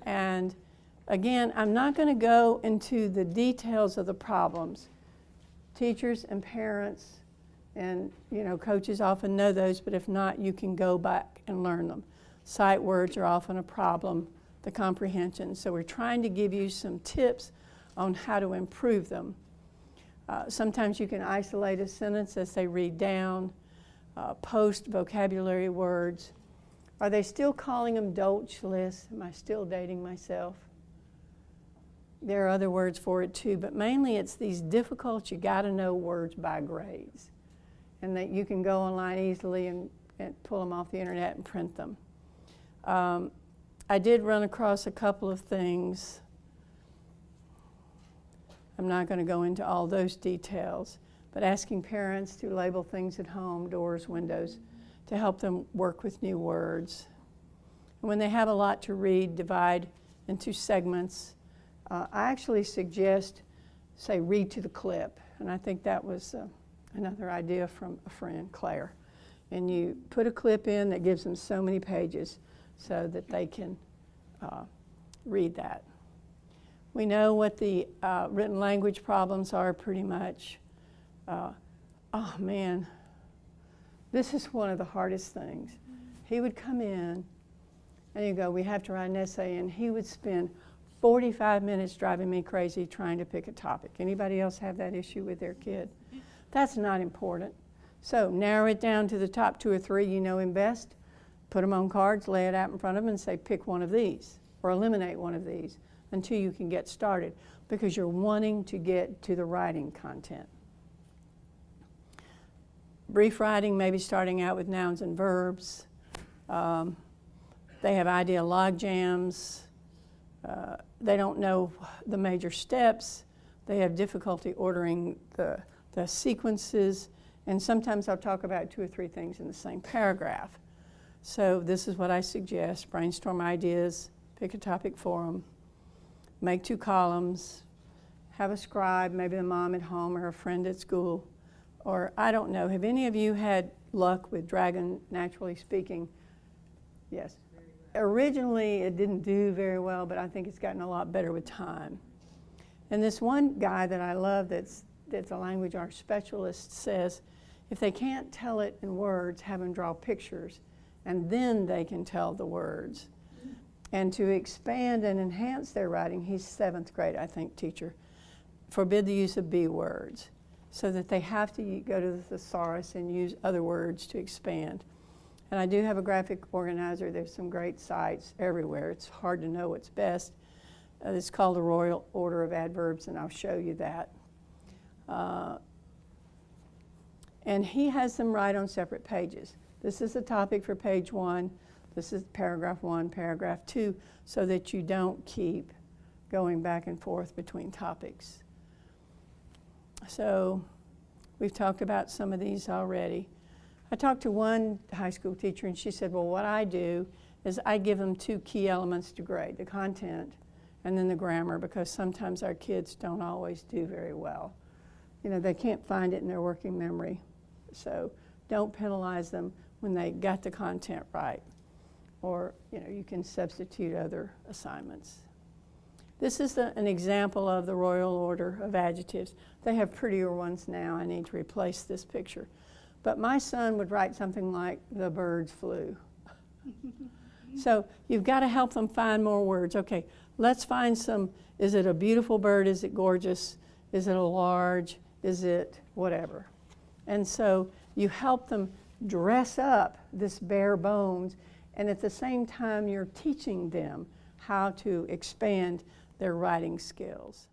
And again, I'm not going to go into the details of the problems. Teachers and parents and coaches often know those, but if not, you can go back and learn them. Sight words are often a problem, the comprehension. So we're trying to give you some tips on how to improve them. Sometimes you can isolate a sentence as they read down, post vocabulary words. Are they still calling them Dolch lists? Am I still dating myself? There are other words for it too, but mainly it's these difficult, you got to know words by grades. And that you can go online easily and pull them off the internet and print them. I did run across a couple of things. I'm not going to go into all those details, but asking parents to label things at home, doors, windows, to help them work with new words. And when they have a lot to read, divide into segments. I actually suggest, say, read to the clip. And I think that was another idea from a friend, Claire. And you put a clip in that gives them so many pages so that they can read that. We know what the written language problems are pretty much. Oh man, this is one of the hardest things. He would come in and you go, we have to write an essay, and he would spend 45 minutes driving me crazy trying to pick a topic. Anybody else have that issue with their kid? That's not important. So narrow it down to the top 2 or 3 you know him best, put them on cards, lay it out in front of him and say pick one of these or eliminate one of these until you can get started, because you're wanting to get to the writing content. Brief writing, maybe starting out with nouns and verbs. They have idea log jams. They don't know the major steps. They have difficulty ordering the sequences, and sometimes I'll talk about 2 or 3 things in the same paragraph. So this is what I suggest: brainstorm ideas, pick a topic for them, make 2 columns, have a scribe, maybe the mom at home or a friend at school, or I don't know. Have any of you had luck with Dragon Naturally Speaking? Yes. Originally it didn't do very well, but I think it's gotten a lot better with time. And this one guy that I love that's a language arts specialist says, if they can't tell it in words, have them draw pictures, and then they can tell the words. And to expand and enhance their writing, he's 7th grade, I think, teacher, forbid the use of B words, so that they have to go to the thesaurus and use other words to expand. And I do have a graphic organizer. There's some great sites everywhere. It's hard to know what's best. It's called the Royal Order of Adverbs, and I'll show you that. And he has them write on separate pages. This is the topic for page 1. This is paragraph 1, paragraph 2, so that you don't keep going back and forth between topics. So we've talked about some of these already. I talked to one high school teacher, and she said, well, what I do is I give them 2 key elements to grade, the content and then the grammar, because sometimes our kids don't always do very well. They can't find it in their working memory. So don't penalize them when they got the content right. Or, you can substitute other assignments. This is an example of the Royal Order of Adjectives. They have prettier ones now. I need to replace this picture. But my son would write something like, the birds flew. So you've got to help them find more words. Okay, let's find some. Is it a beautiful bird? Is it gorgeous? Is it a large? Is it whatever? And so you help them dress up this bare bones, and at the same time you're teaching them how to expand their writing skills.